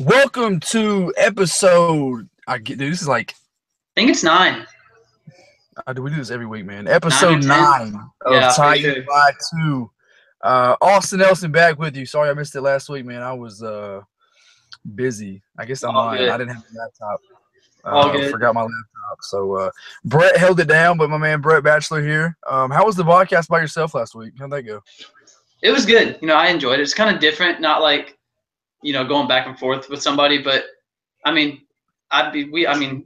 Welcome to episode. This is like I think it's 9. we do this every week, man. 9 or Episode 10. 9 of Yeah, for Titans sure. by Two. Austin Nelson back with you. Sorry I missed it last week, man. I was busy. I guess I'm All lying. I good. didn't have a laptop. All good. Forgot my laptop. So Brett held it down, but my man Brett Batchelor here. How was the podcast by yourself last week? How'd that go? It was good. I enjoyed it. It's kind of different, not like, going back and forth with somebody, but I mean,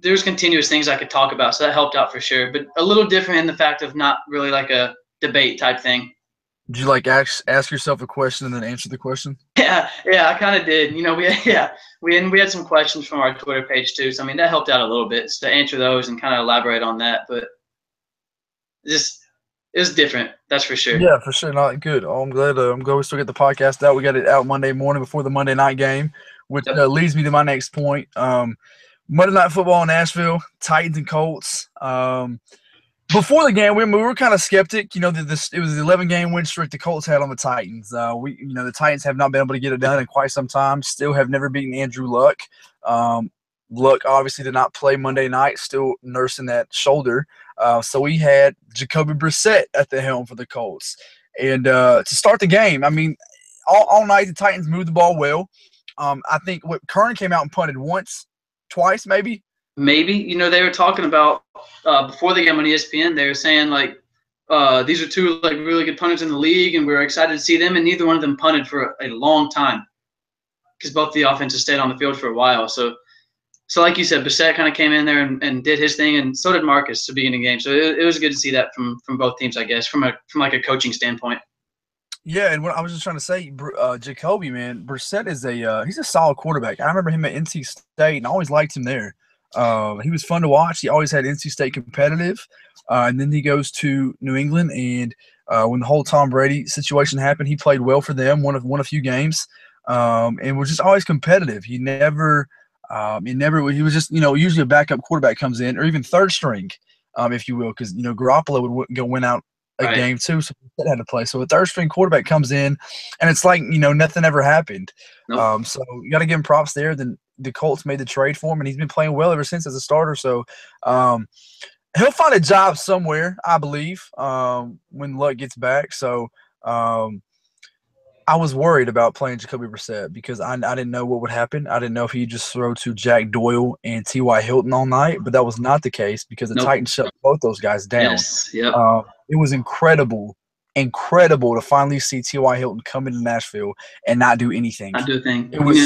there's continuous things I could talk about, so that helped out for sure, but a little different in the fact of not really like a debate type thing. Did you like ask yourself a question and then answer the question? Yeah, I kind of did. We had some questions from our Twitter page too, so I mean that helped out a little bit just to answer those and kind of elaborate on that, but just it was different, that's for sure. Yeah, for sure. Not good. Oh, I'm glad. I'm glad we still get the podcast out. We got it out Monday morning before the Monday night game, which Yep. leads me to my next point. Monday Night Football in Nashville, Titans and Colts. Before the game, we were kind of skeptic. It was the 11-game win streak the Colts had on the Titans. The Titans have not been able to get it done in quite some time. Still have never beaten Andrew Luck. Luck obviously did not play Monday night, still nursing that shoulder. So we had Jacoby Brissett at the helm for the Colts. And to start the game, I mean, all night the Titans moved the ball well. I think Kern came out and punted once, twice maybe. Maybe, they were talking about before the game on ESPN, they were saying like these are two like really good punters in the league, and we were excited to see them, and neither one of them punted for a long time because both the offenses stayed on the field for a while. So like you said, Bissett kind of came in there and did his thing, and so did Marcus to begin the game. So it was good to see that from both teams, I guess, from like a coaching standpoint. Yeah, and what I was just trying to say, Jacoby, man, Brissett is he's a solid quarterback. I remember him at NC State, and I always liked him there. He was fun to watch. He always had NC State competitive, and then he goes to New England, and when the whole Tom Brady situation happened, he played well for them, won a few games, and was just always competitive. He was just usually a backup quarterback comes in, or even third string, if you will, because Garoppolo would go win out a game too, so that had to play. So a third string quarterback comes in, and it's like nothing ever happened. Nope. So you got to give him props there. Then the Colts made the trade for him, and he's been playing well ever since as a starter. So he'll find a job somewhere, I believe, when Luck gets back. So I was worried about playing Jacoby Brissett because I didn't know what would happen. I didn't know if he'd just throw to Jack Doyle and T.Y. Hilton all night, but that was not the case because the Titans shut both those guys down. Yes, yep. It was incredible to finally see T.Y. Hilton come into Nashville and not do anything. Not do a thing. It was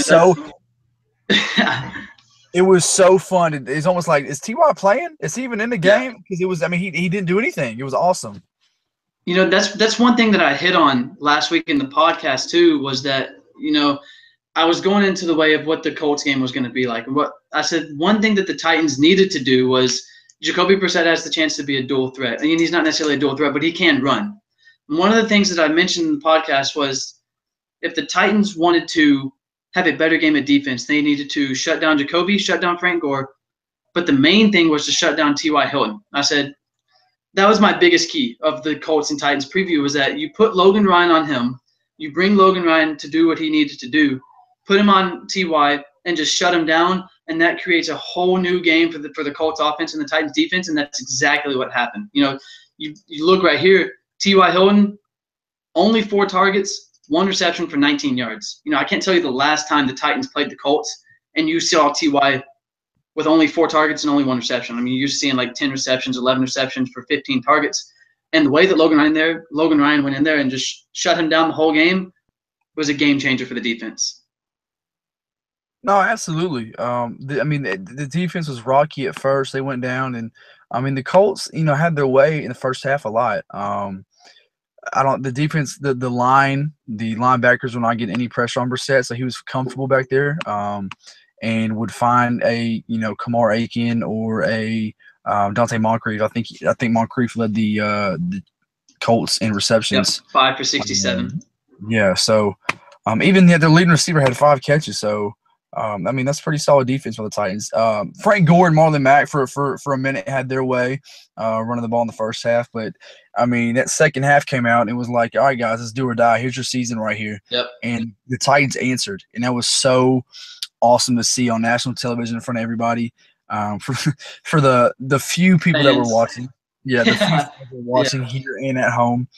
it was so fun. It's almost like, is T.Y. playing? Is he even in the game? Because it was, he didn't do anything. It was awesome. That's one thing that I hit on last week in the podcast too, was that, I was going into the way of what the Colts game was going to be like. And what I said, one thing that the Titans needed to do was Jacoby Brissett has the chance to be a dual threat. I mean, he's not necessarily a dual threat, but he can run. And one of the things that I mentioned in the podcast was if the Titans wanted to have a better game of defense, they needed to shut down Jacoby, shut down Frank Gore. But the main thing was to shut down T.Y. Hilton. I said, that was my biggest key of the Colts and Titans preview, was that you put Logan Ryan on him, you bring Logan Ryan to do what he needed to do, put him on T.Y. and just shut him down, and that creates a whole new game for the Colts offense and the Titans defense, and that's exactly what happened. You look right here, T.Y. Hilton, only 4 targets, 1 reception for 19 yards. I can't tell you the last time the Titans played the Colts and you saw T.Y. with only 4 targets and only 1 reception. I mean, you're seeing like 10 receptions, 11 receptions for 15 targets. And the way that Logan Ryan went in there and just shut him down the whole game was a game changer for the defense. No, absolutely. The defense was rocky at first. They went down, and the Colts, had their way in the first half a lot. The defense, the linebackers were not getting any pressure on Brissett, so he was comfortable back there. And would find a Kamar Aiken or a Dante Moncrief. I think Moncrief led the Colts in receptions. Yep, 5 for 67. Yeah, so even their leading receiver had 5 catches. So that's pretty solid defense for the Titans. Frank Gore and Marlon Mack for a minute had their way running the ball in the first half, but that second half came out and it was like, all right, guys, let's do or die. Here's your season right here. Yep. And the Titans answered, and that was so awesome to see on national television in front of everybody. For the few people that were watching, the few people that were watching here and at home,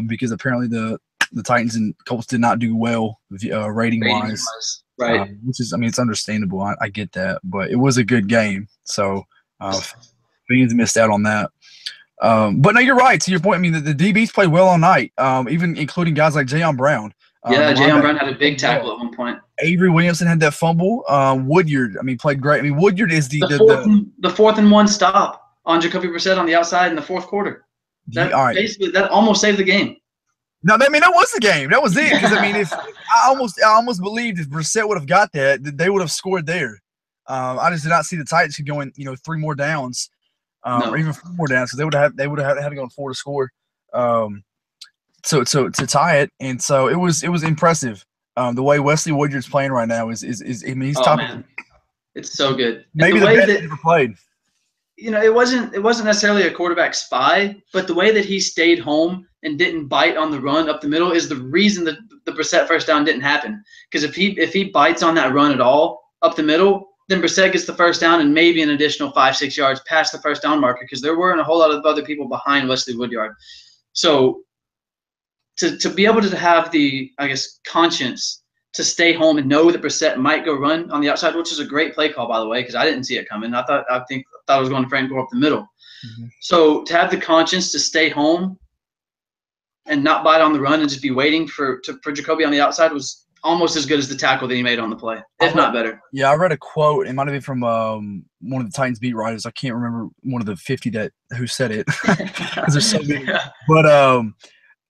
because apparently the Titans and Colts did not do well rating wise, right? Which is, I mean, it's understandable. I get that, but it was a good game, so fans missed out on that. But no, you're right. To your point, I mean, the DBs played well all night, even including guys like Jayon Brown. Jayon Brown had a big tackle at one point. Avery Williamson had that fumble. Woodyard, I mean, played great. I mean, Woodyard is the 4th and 1 stop on Jacoby Brissett on the outside in the fourth quarter. Basically, that almost saved the game. No, I mean, that was the game. That was it. Because I mean, if I almost believed if Brissett would have got that, they would have scored there. I just did not see the Titans going, 3 more downs, or even 4 more downs. So they would have had to go on 4 to score, to tie it. And so it was impressive. The way Wesley Woodyard's playing right now is I mean, he's top. Man. It's so good. Maybe the best he's ever played. It wasn't necessarily a quarterback spy, but the way that he stayed home and didn't bite on the run up the middle is the reason that the Brissett first down didn't happen. Because if he bites on that run at all up the middle, then Brissett gets the first down and maybe an additional 5-6 yards past the first down marker, because there weren't a whole lot of other people behind Wesley Woodyard. So to be able to have the, I guess, conscience to stay home and know that Brissett might go run on the outside, which is a great play call, by the way, because I didn't see it coming. I thought it was going to Frank Gore up the middle. Mm-hmm. So to have the conscience to stay home and not bite on the run and just be waiting for Jacoby on the outside was almost as good as the tackle that he made on the play, if not better. Yeah, I read a quote. It might have been from one of the Titans beat writers. I can't remember one of the 50 who said it because there's so many. But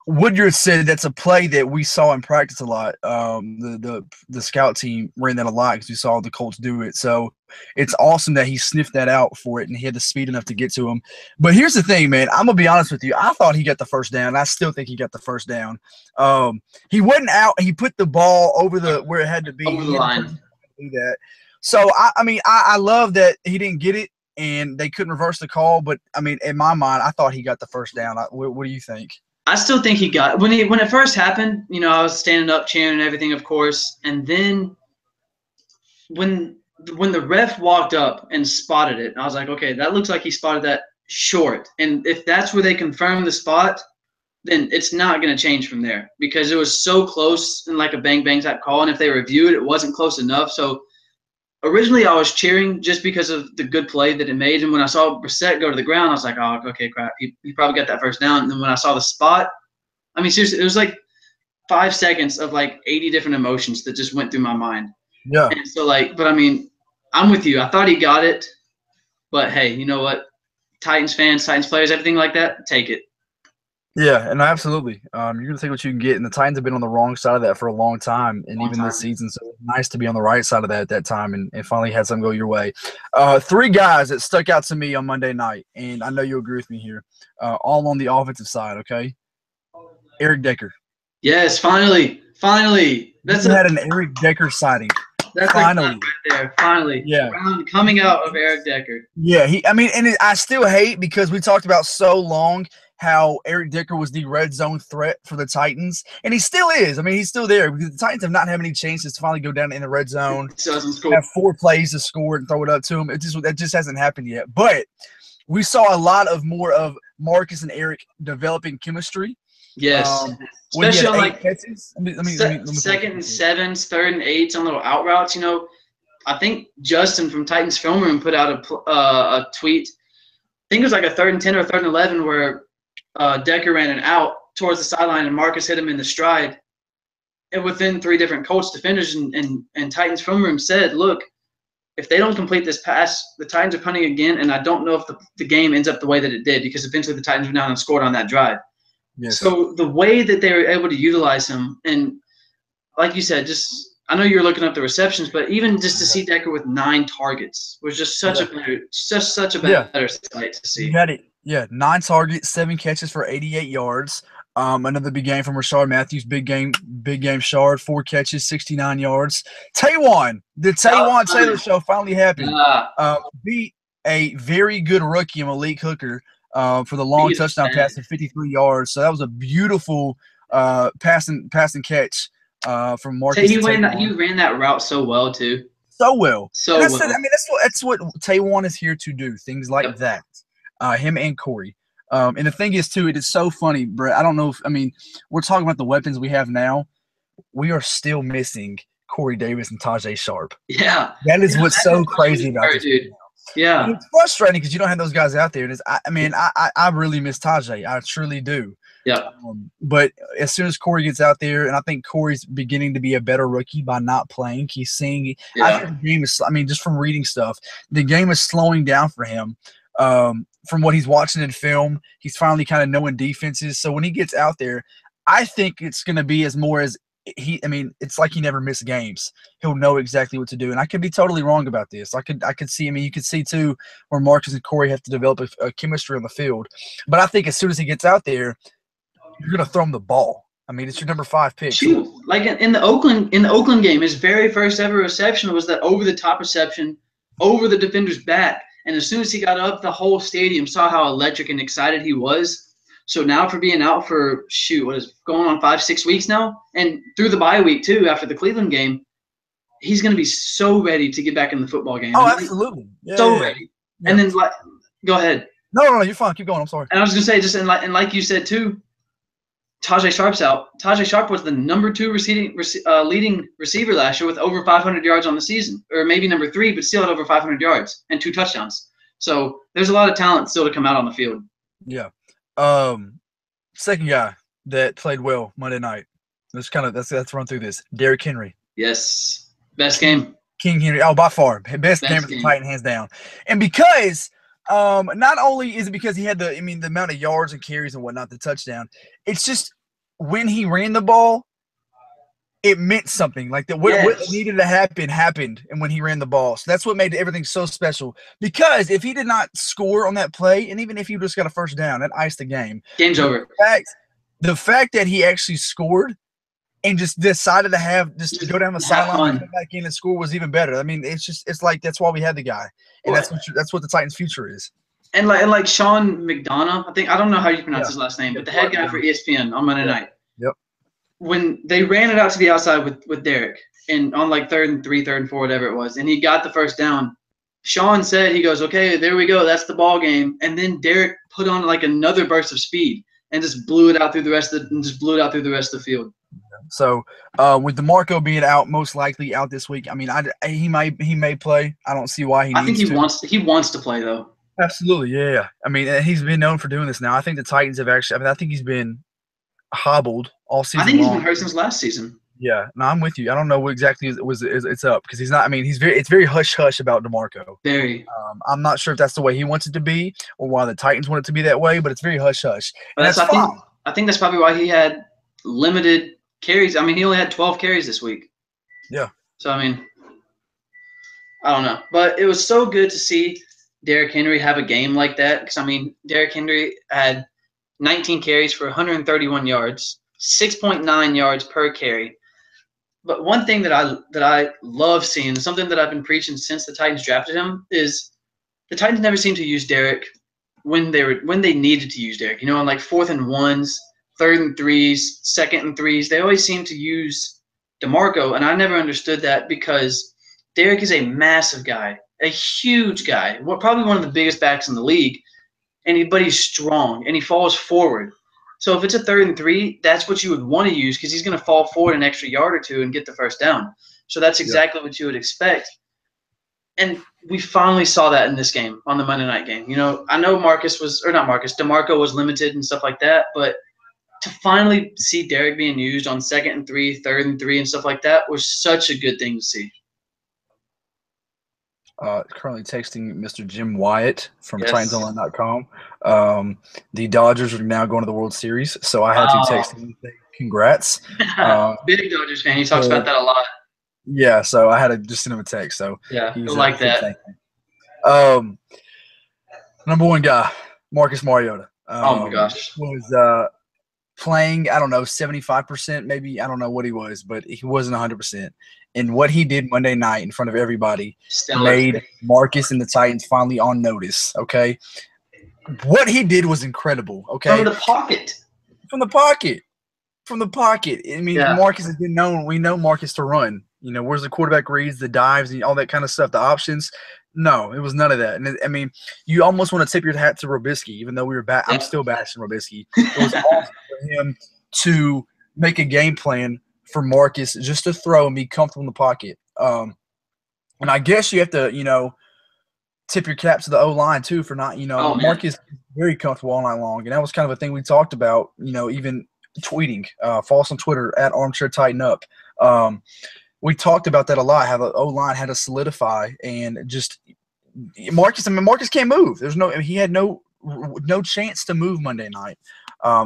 Woodyard said that's a play that we saw in practice a lot. The scout team ran that a lot because we saw the Colts do it. So it's awesome that he sniffed that out for it and he had the speed enough to get to him. But here's the thing, man. I'm going to be honest with you. I thought he got the first down. I still think he got the first down. He wasn't out. He put the ball over where it had to be. Over the line. Do that. So, I love that he didn't get it and they couldn't reverse the call. But, I mean, in my mind, I thought he got the first down. What do you think? I still think he got when it first happened. I was standing up cheering and everything, of course. And then when the ref walked up and spotted it, I was like, okay, that looks like he spotted that short. And if that's where they confirm the spot, then it's not going to change from there because it was so close and like a bang bang type call. And if they reviewed it, it wasn't close enough. So originally I was cheering just because of the good play that it made. And when I saw Brissett go to the ground, I was like, oh, okay, crap. He probably got that first down. And then when I saw the spot, I mean, seriously, it was like 5 seconds of like 80 different emotions that just went through my mind. Yeah. And so but I mean, I'm with you. I thought he got it. But hey, you know what? Titans fans, Titans players, everything like that, take it. Yeah, and absolutely. You're going to take what you can get. And the Titans have been on the wrong side of that for a long time, and even this season. So it's nice to be on the right side of that at that time and finally had something go your way. 3 guys that stuck out to me on Monday night, and I know you'll agree with me here, all on the offensive side, okay? Eric Decker. Yes, finally. That's had an Eric Decker sighting. That's finally right there. Finally. Yeah. Coming out of Eric Decker. Yeah, I still hate because we talked about so long how Eric Decker was the red zone threat for the Titans, and he still is. I mean, he's still there because the Titans have not had many chances to finally go down in the red zone, have 4 plays to score and throw it up to him. That just hasn't happened yet. But we saw a lot more of Marcus and Eric developing chemistry. Yes, especially on like catches. Second and 7s, 3rd and 8s on little out routes. I think Justin from Titans Film Room put out a tweet. I think it was like a 3rd and 10 or 3rd and 11 where Decker ran an out towards the sideline and Marcus hit him in the stride. And within 3 different Colts defenders and Titans Film Room said, look, if they don't complete this pass, the Titans are punting again, and I don't know if the game ends up the way that it did because eventually the Titans went down and scored on that drive. Yes. So the way that they were able to utilize him, and like you said, I know you're looking up the receptions, but even just to see Decker with 9 targets was just such a better sight to see. You had it. Yeah, 9 targets, 7 catches for 88 yards. Another big game from Rashard Matthews. Big game, Shard. 4 catches, 69 yards. Taywan, the Taywan Taylor show finally happened. Beat a very good rookie, Malik Hooker, for the long touchdown pass of 53 yards. So that was a beautiful pass and catch from Marcus. He ran that route so well too. so well. So And I well. said, I mean, that's what Taiwan is here to do. Things like that. Him and Corey. And the thing is, too, it is so funny, Brett. I don't know if we're talking about the weapons we have now. We are still missing Corey Davis and Tajay Sharp. Yeah, that is what's so crazy about this. dude. Yeah, and it's frustrating because you don't have those guys out there. I really miss Tajay. I truly do. Yeah. But as soon as Corey gets out there, and I think Corey's beginning to be a better rookie by not playing. He's seeing. Yeah. I think the game is. I mean, just from reading stuff, the game is slowing down for him. From what he's watching in film, he's finally kind of knowing defenses. So when he gets out there, I think it's going to be as more as it's like he never missed games. He'll know exactly what to do. And I could be totally wrong about this. I could see, you could see too where Marcus and Corey have to develop a chemistry on the field. But I think as soon as he gets out there, you're going to throw him the ball. It's your number 5 pick. Shoot, like in the Oakland game, his very first ever reception was that over the top reception over the defender's back. And as soon as he got up, the whole stadium saw how electric and excited he was. So now for being out for, what is going on 5-6 weeks now? And through the bye week, too, after the Cleveland game, he's going to be so ready to get back in the football game. Oh, absolutely. Ready. Yeah. And then, go ahead. No, you're fine. Keep going. I'm sorry. And I was going to say, and like you said, too, Tajay Sharp's out. Tajay Sharp was the number 2 leading receiver last year with over 500 yards on the season. Or maybe number 3, but still had over 500 yards and 2 touchdowns. So there's a lot of talent still to come out on the field. Yeah. Second guy that played well Monday night. Let's run through this. Derrick Henry. Yes. Best game. King Henry. Oh, by far. Best game of the Titan, hands down. And because not only is it because he had the amount of yards and carries and whatnot, the touchdown, it's just when he ran the ball, it meant something. Like that, what needed to happen happened, and when he ran the ball, so that's what made everything so special. Because if he did not score on that play, and even if he just got a first down, that iced the game. Game's over. The fact that he actually scored and just decided to go down the sideline and come back in and score was even better. It's like that's why we had the guy, and that's what the Titans' future is. And like Sean McDonough, I don't know how you pronounce his last name, but the head guy for ESPN on Monday night. Yep. When they ran it out to the outside with Derrick and on 3rd and 3, 3rd and 4, whatever it was, and he got the first down, Sean said, he goes, okay, there we go. That's the ball game. And then Derrick put on another burst of speed and just blew it out through the rest of the field. So with DeMarco being out, most likely out this week, he may play. I don't see why I think he wants to play though. Absolutely, yeah. He's been known for doing this now. I think the Titans have actually. I think he's been hobbled all season. I think he's been hurt since last season. Yeah, no, I'm with you. I don't know what exactly it's up because he's not. It's very hush hush about DeMarco. Very. I'm not sure if that's the way he wants it to be or why the Titans want it to be that way, but it's very hush hush. I think that's probably why he had limited carries. He only had 12 carries this week. Yeah. So I don't know, but it was so good to see Derrick Henry have a game like that because Derrick Henry had 19 carries for 131 yards, 6.9 yards per carry. But one thing that I love seeing, something that I've been preaching since the Titans drafted him, is the Titans never seem to use Derrick when they needed to use Derrick. On 4th and 1s, 3rd and 3s, 2nd and 3s, they always seem to use DeMarco, and I never understood that because Derrick is a massive guy, a huge guy, probably one of the biggest backs in the league, but he's strong and he falls forward. So if it's a 3rd and 3, that's what you would want to use because he's going to fall forward an extra yard or 2 and get the first down. So that's exactly what you would expect. And we finally saw that in this game, on the Monday night game. I know DeMarco was limited and stuff like that, but to finally see Derrick being used on 2nd and 3, 3rd and 3 and stuff like that was such a good thing to see. Currently texting Mr. Jim Wyatt from TitansOnline.com. The Dodgers are now going to the World Series, so I had to text him and say congrats. Big Dodgers fan. He talks about that a lot. Yeah, so I had to just send him a text. So yeah, he'll like that. Number 1 guy, Marcus Mariota. Oh my gosh, was playing, I don't know, 75%, maybe. I don't know what he was, but he wasn't 100%. And what he did Monday night in front of everybody made Marcus and the Titans finally on notice, okay? What he did was incredible, okay? From the pocket. Marcus has been known. We know Marcus to run. where's the quarterback reads, the dives, and all that kind of stuff, the options. No, it was none of that. And I mean, you almost want to tip your hat to Robisky, even though I'm still bashing Robisky. It was awesome for him to make a game plan for Marcus just to throw and be comfortable in the pocket. And I guess you have to, tip your cap to the O-line too for not, Marcus is very comfortable all night long. And that was kind of a thing we talked about, even tweeting. Follow us on Twitter at Armchair Tighten Up. We talked about that a lot, how the O-line had to solidify and just Marcus can't move. He had no chance to move Monday night.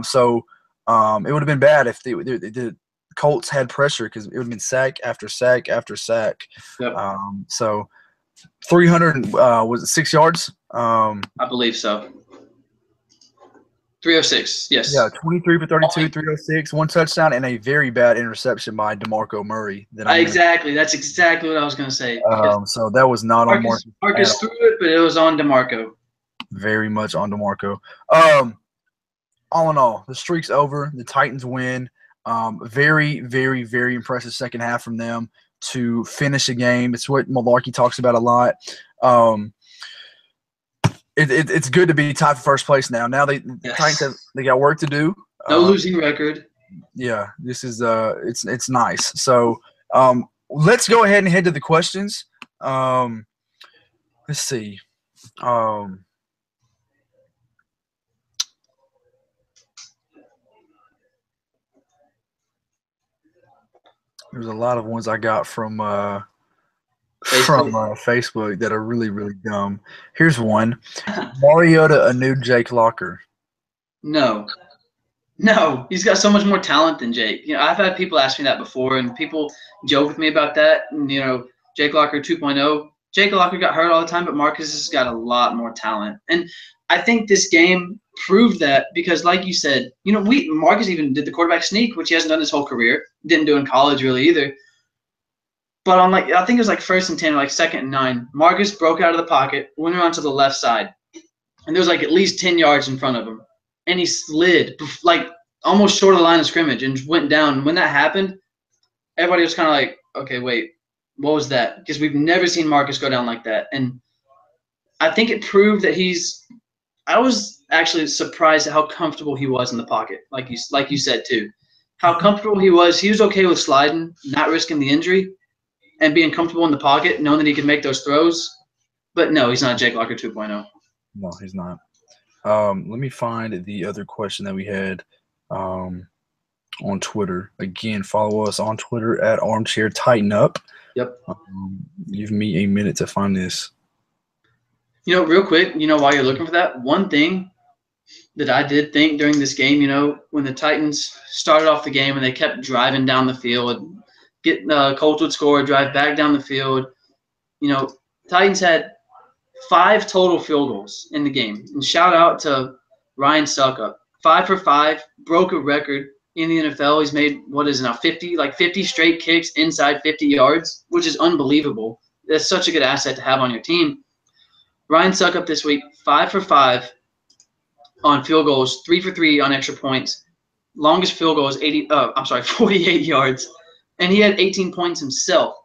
So it would have been bad if the Colts had pressure because it would have been sack after sack after sack. Yep. So 300 was it 6 yards? I believe so. 306, yes. Yeah, 23 for 32, 306, one touchdown, and a very bad interception by DeMarco Murray. Exactly. That's exactly what I was going to say. So that was not on Marcus. Marcus threw it, but it was on DeMarco. Very much on DeMarco. All in all, the streak's over. The Titans win. Very, very, very impressive second half from them to finish a game. It's what Malarkey talks about a lot. It's good to be tied for first place now. Now the Titans they got work to do. No losing record. Yeah, this is it's nice. So let's go ahead and head to the questions. Let's see. There's a lot of ones I got from Facebook that are really, really dumb. Here's one. Mariota, a new Jake Locker. No, he's got so much more talent than Jake. I've had people ask me that before, and people joke with me about that. And, Jake Locker 2.0. Jake Locker got hurt all the time, but Marcus has got a lot more talent. And I think this game proved that because, like you said, Marcus even did the quarterback sneak, which he hasn't done his whole career. Didn't do in college really either. But on I think it was like 1st and 10 or like 2nd and 9, Marcus broke out of the pocket, went around to the left side, and there was like at least 10 yards in front of him, and he slid like almost short of the line of scrimmage and went down. And when that happened, everybody was kind of like, okay, wait, what was that? Because we've never seen Marcus go down like that, and I think it proved that I was actually surprised at how comfortable he was in the pocket, like you said too. How comfortable he was. He was okay with sliding, not risking the injury, and being comfortable in the pocket, knowing that he could make those throws. But no, he's not Jake Locker 2.0. No, he's not. Let me find the other question that we had on Twitter. Again, follow us on Twitter at Armchair Tighten Up. Yep. Give me a minute to find this. Real quick, while you're looking for that, one thing that I did think during this game, when the Titans started off the game and they kept driving down the field, Colts would score, drive back down the field. Titans had 5 total field goals in the game. And shout out to Ryan Suckup. 5 for 5, broke a record in the NFL. He's made, 50 straight kicks inside 50 yards, which is unbelievable. That's such a good asset to have on your team. Ryan Suckup this week, 5 for 5 on field goals, 3 for 3 on extra points. Longest field goal is 48 yards. And he had 18 points himself.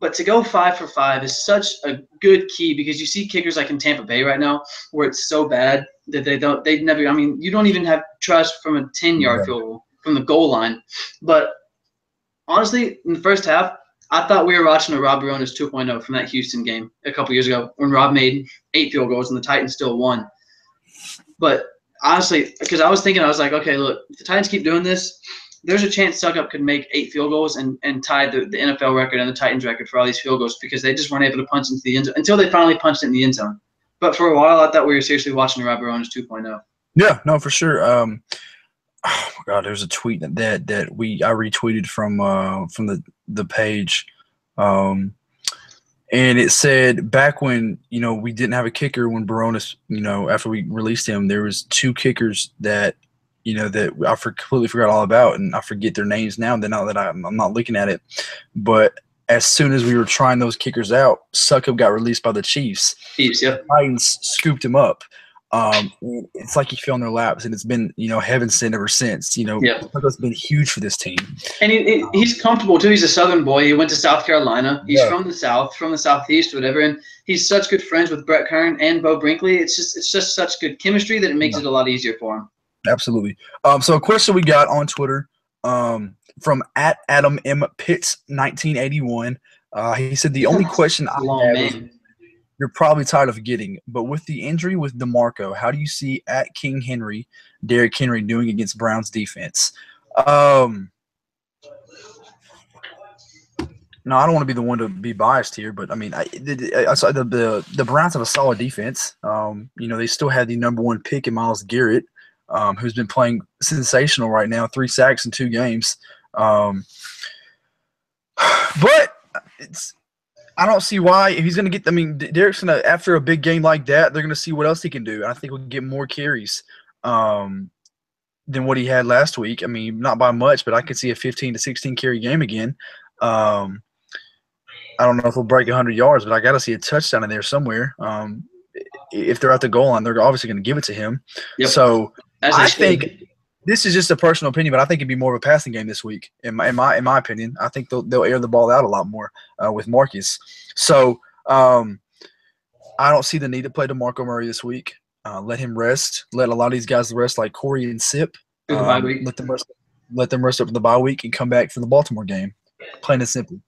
But to go 5 for 5 is such a good key because you see kickers like in Tampa Bay right now where it's so bad that you don't even have trust from a 10-yard field goal from the goal line. But honestly, in the first half, I thought we were watching a Rob Baronis 2.0 from that Houston game a couple years ago when Rob made 8 field goals and the Titans still won. But honestly, because I was like, okay, look, if the Titans keep doing this, there's a chance Suckup could make 8 field goals and tie the NFL record and the Titans record for all these field goals because they just weren't able to punch into the end zone until they finally punched it in the end zone. But for a while, I thought we were seriously watching Rob Baronis 2.0. Yeah, no, for sure. Oh my God, there's a tweet that I retweeted from the page, and it said back when we didn't have a kicker when Baronis after we released him, there was 2 kickers that that I completely forgot all about, and I forget their names now. Now that I'm not looking at it, but as soon as we were trying those kickers out, Suckup got released by the Chiefs. Yep. The Titans scooped him up. it's like he fell in their laps, and it's been heaven sent ever since. Yep. It's been huge for this team. And he's comfortable too. He's a Southern boy. He went to South Carolina. He's Yeah. from the South, from the Southeast, whatever. And he's such good friends with Brett Kern and Bo Brinkley. It's just such good chemistry that it makes it a lot easier for him. Absolutely. So a question we got on Twitter from @Adam M Pitts 1981. He said the only question I have is, you're probably tired of getting, but with the injury with DeMarco, how do you see @King Henry, Derrick Henry doing against Browns defense? No, I don't want to be the one to be biased here, but I mean, I saw the Browns have a solid defense. They still have the number 1 pick in Myles Garrett, who's been playing sensational right now, 3 sacks in 2 games. But I don't see why if he's going to get. I mean, Derrick's going to, after a big game like that, they're going to see what else he can do. And I think we'll get more carries than what he had last week. I mean, not by much, but I could see a 15 to 16 carry game again. I don't know if he'll break 100 yards, but I got to see a touchdown in there somewhere. If they're at the goal line, they're obviously going to give it to him. Yep. So I think this is just a personal opinion, but I think it'd be more of a passing game this week. In my opinion, I think they'll air the ball out a lot more with Marcus. So I don't see the need to play DeMarco Murray this week. Let him rest. Let a lot of these guys rest, like Corey and Sip. Let them rest up for the bye week and come back for the Baltimore game. Plain and simple.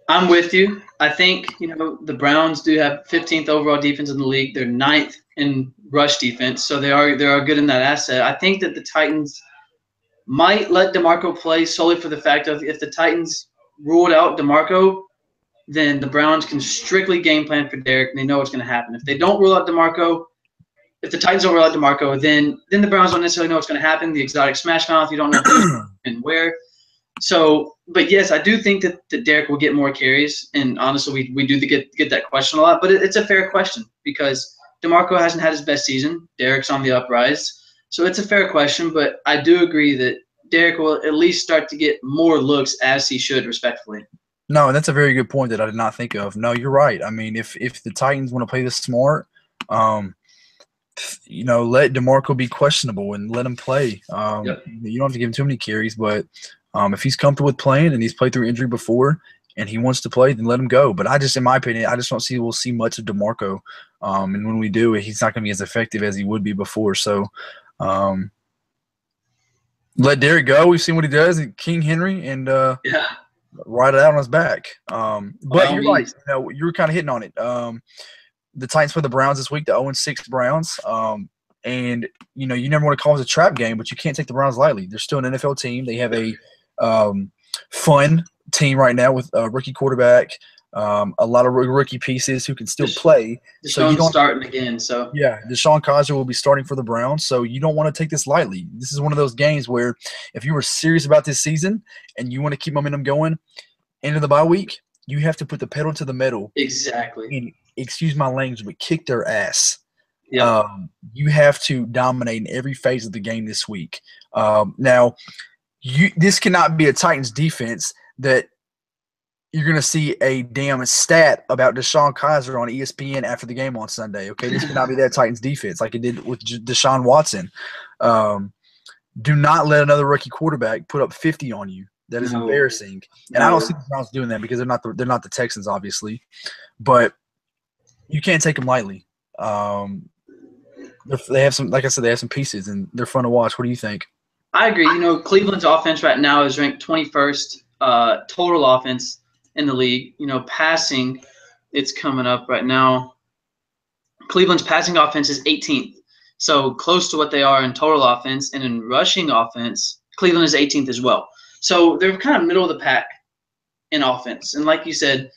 I'm with you. I think, the Browns do have 15th overall defense in the league. They're 9th in rush defense, so they are good in that asset. I think that the Titans might let DeMarco play solely for the fact of if the Titans ruled out DeMarco, then the Browns can strictly game plan for Derrick, and they know what's going to happen. If they don't rule out DeMarco, if the Titans don't rule out DeMarco, then the Browns don't necessarily know what's going to happen. The exotic smash mouth, you don't know who and where. So, but yes, I do think that Derrick will get more carries, and honestly, we do get that question a lot. But it's a fair question because DeMarco hasn't had his best season. Derrick's on the uprise, so it's a fair question. But I do agree that Derrick will at least start to get more looks as he should, respectfully. No, and that's a very good point that I did not think of. No, you're right. I mean, if the Titans want to play this smart, let DeMarco be questionable and let him play. Yep. You don't have to give him too many carries, but if he's comfortable with playing and he's played through injury before and he wants to play, then let him go. But in my opinion, I just don't see we'll see much of DeMarco. And when we do, he's not going to be as effective as he would be before. So let Derrick go. We've seen what he does at King Henry and ride it out on his back. But you're right. You were kind of hitting on it. The Titans play the Browns this week, the 0-6 Browns. And, you never want to call it a trap game, but you can't take the Browns lightly. They're still an NFL team. They have a fun team right now with a rookie quarterback, a lot of rookie pieces who can still play. Deshaun's starting again. So yeah, Deshaun Kaiser will be starting for the Browns. So you don't want to take this lightly. This is one of those games where if you were serious about this season and you want to keep momentum going into the bye week, you have to put the pedal to the metal. Exactly. And, excuse my language, but kick their ass. Yeah. You have to dominate in every phase of the game this week. Now, this cannot be a Titans defense that you're going to see a damn stat about Deshaun Kaiser on ESPN after the game on Sunday. Okay, this cannot be that Titans defense like it did with Deshaun Watson. Do not let another rookie quarterback put up 50 on you. That is embarrassing. And I don't see the Browns doing that because they're not the Texans, obviously. But you can't take them lightly. They have some, like I said, they have some pieces, and they're fun to watch. What do you think? I agree. Cleveland's offense right now is ranked 21st total offense in the league. Passing, it's coming up right now. Cleveland's passing offense is 18th, so close to what they are in total offense. And in rushing offense, Cleveland is 18th as well. So they're kind of middle of the pack in offense. And like you said,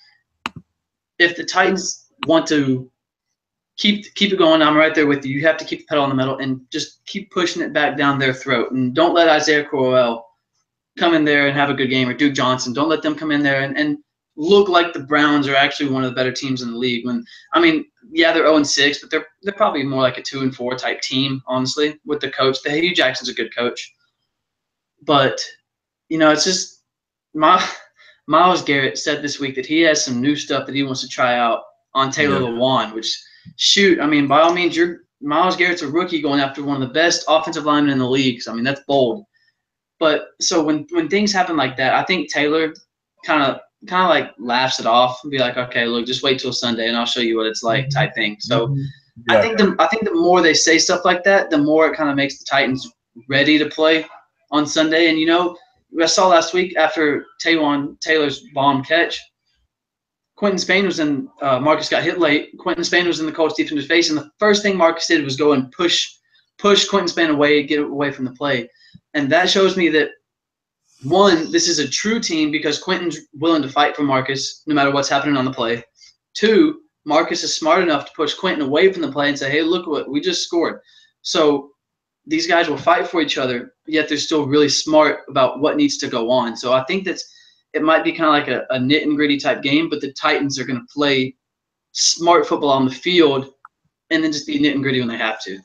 if the Titans want to keep it going, I'm right there with you. You have to keep the pedal on the metal and just keep pushing it back down their throat. And don't let Isaiah Crowell come in there and have a good game, or Duke Johnson. Don't let them come in there and look like the Browns are actually one of the better teams in the league. They're 0-6, but they're probably more like a 2-4 type team, honestly, with the coach. Hugh Jackson's a good coach. But, it's just Myles Garrett said this week that he has some new stuff that he wants to try out on Taylor Lewan, which shoot, I mean, by all means, Myles Garrett's a rookie going after one of the best offensive linemen in the league. So, I mean, that's bold. But so when things happen like that, I think Taylor kind of like laughs it off and be like, okay, look, just wait till Sunday and I'll show you what it's like type thing. So Yeah. I think the more they say stuff like that, the more it kind of makes the Titans ready to play on Sunday. And, you know, I saw last week after Taylor's bomb catch, Quentin Spain was in Marcus got hit late. Quentin Spain was in the Colts defensive face, and the first thing Marcus did was go and push Quentin Spain away, get away from the play. And that shows me that, one, this is a true team because Quentin's willing to fight for Marcus no matter what's happening on the play. Two, Marcus is smart enough to push Quentin away from the play and say, hey, look what we just scored. So these guys will fight for each other, yet they're still really smart about what needs to go on. So I think it might be kind of like a nit and gritty type game, but the Titans are going to play smart football on the field and then just be nit and gritty when they have to.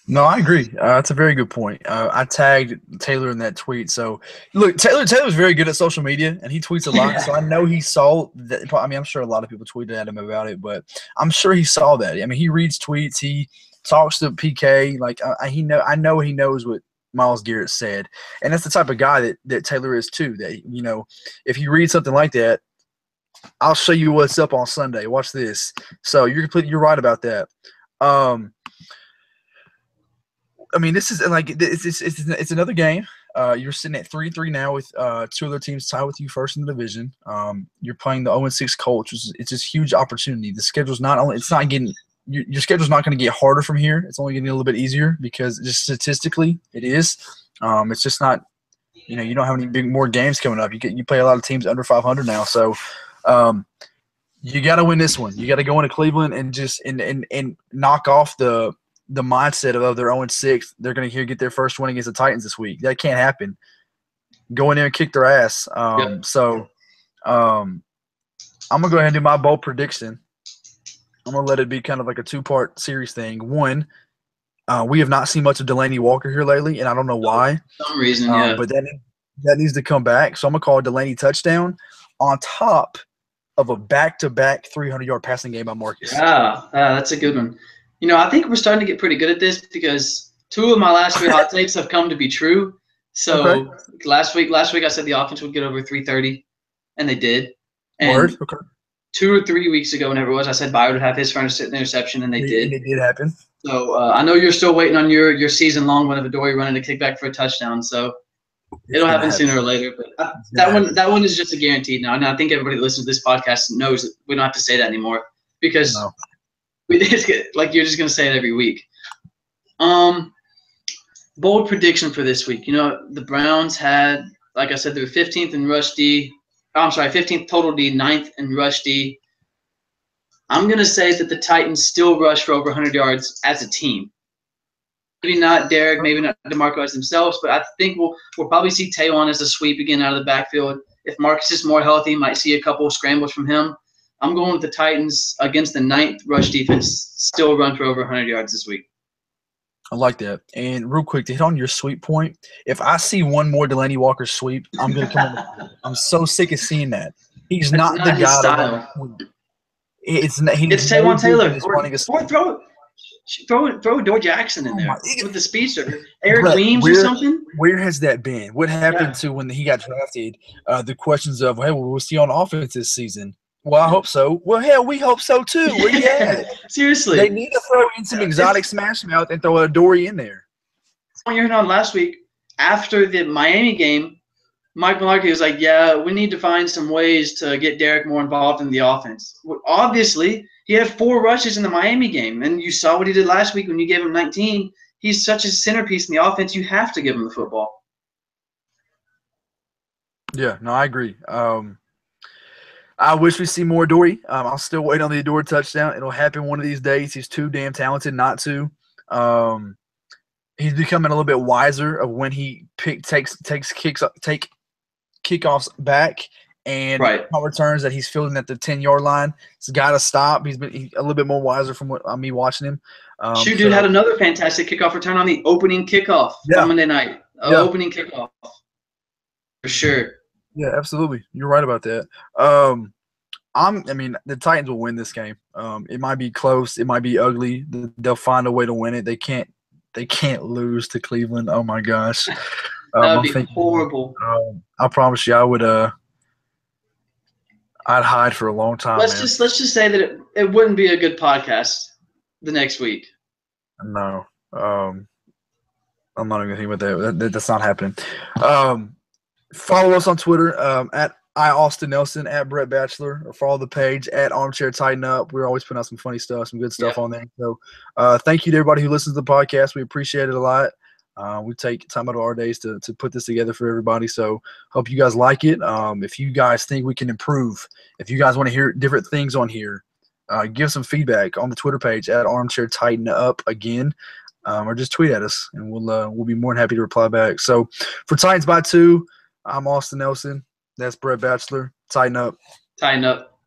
No, I agree. That's a very good point. I tagged Taylor in that tweet. So, look, Taylor's very good at social media, and he tweets a lot. So I know he saw that. I mean, I'm sure a lot of people tweeted at him about it, but I'm sure he saw that. I mean, he reads tweets. He talks to PK. Like I know he knows what Myles Garrett said, and that's the type of guy that Taylor is too. That, you know, if you read something like that, I'll show you what's up on Sunday. Watch this. So you're right about that. I mean, this is like it's another game. You're sitting at 3-3 now with two other teams tied with you first in the division. You're playing the 0-6 Colts. It's just huge opportunity. The schedule's your schedule's not going to get harder from here. It's only getting a little bit easier because just statistically it is. It's just not, you know, you don't have any more games coming up. You play a lot of teams under 500 now, so you got to win this one. You got to go into Cleveland and just and knock off the mindset of they're 0-6. They're going to get their first win against the Titans this week. That can't happen. Go in there and kick their ass. So I'm going to go ahead and do my bold prediction. I'm going to let it be kind of like a two-part series thing. One, we have not seen much of Delaney Walker here lately, and I don't know why. For some reason, yeah. But that needs to come back. So I'm going to call a Delaney touchdown on top of a back-to-back 300-yard passing game by Marcus. Yeah, that's a good one. You know, I think we're starting to get pretty good at this because two of my last three hot takes have come to be true. So Okay. last week I said the offense would get over 330, and they did. And Word. Okay. 2 or 3 weeks ago, whenever it was, I said Byard would have his first interception, and they did. It did happen. So I know you're still waiting on your season-long one of Adoree running a kickback for a touchdown. So it'll happen sooner or later. But that one is just a guaranteed now. And I think everybody that listens to this podcast knows that we don't have to say that anymore because like you're just going to say it every week. Bold prediction for this week. You know, the Browns had, like I said, they were 15th in rush D. I'm sorry, 15th total D, 9th in rush D. I'm going to say that the Titans still rush for over 100 yards as a team. Maybe not Derek, maybe not DeMarco as themselves, but I think we'll probably see Taylon as a sweep again out of the backfield. If Marcus is more healthy, might see a couple of scrambles from him. I'm going with the Titans against the 9th rush defense, still run for over 100 yards this week. I like that. And real quick, to hit on your sweep point, if I see one more Delaney Walker sweep, I'm going to come I'm so sick of seeing that. He's not the his guy style. It's Taywan Taylor. Or Throw Adoree Jackson in there with the speedster. Eric Weems or something? Where has that been? What happened to when he got drafted? The questions of, hey, we'll see on offense this season. Well, I hope so. Well, hell, we hope so too. Where you at? Seriously. They need to throw in some exotic smash mouth and throw a Adoree in there. When you heard on last week, after the Miami game, Mike Mularkey was like, yeah, we need to find some ways to get Derek more involved in the offense. Well, obviously, he had 4 rushes in the Miami game, and you saw what he did last week when you gave him 19. He's such a centerpiece in the offense, you have to give him the football. Yeah, no, I agree. I wish we see more Adoree. I'll still wait on the Adoree touchdown. It'll happen one of these days. He's too damn talented not to. He's becoming a little bit wiser of when he takes kickoffs back and returns that he's fielding at the 10-yard line. It's got to stop. He's a little bit more wiser from me watching him. Dude had another fantastic kickoff return on the opening kickoff on Monday night. Opening kickoff. For sure. Yeah, absolutely. You're right about that. I mean, the Titans will win this game. It might be close. It might be ugly. They'll find a way to win it. They can't lose to Cleveland. Oh my gosh. That would I'm be thinking, horrible. I promise you, I would. I'd hide for a long time, man. Let's just say that it wouldn't be a good podcast the next week. No, I'm not even thinking about that. That's not happening. Follow us on Twitter at @AustinNelson, at Brett Batchelor, or follow the page at Armchair Tighten Up. We're always putting out some funny stuff, some good stuff on there. So thank you to everybody who listens to the podcast. We appreciate it a lot. We take time out of our days to put this together for everybody. So hope you guys like it. If you guys think we can improve, if you guys want to hear different things on here, give some feedback on the Twitter page at Armchair Tighten Up again. Or just tweet at us, and we'll be more than happy to reply back. So for Titans by 2, I'm Austin Nelson. That's Brett Batchelor. Tighten up. Tighten up.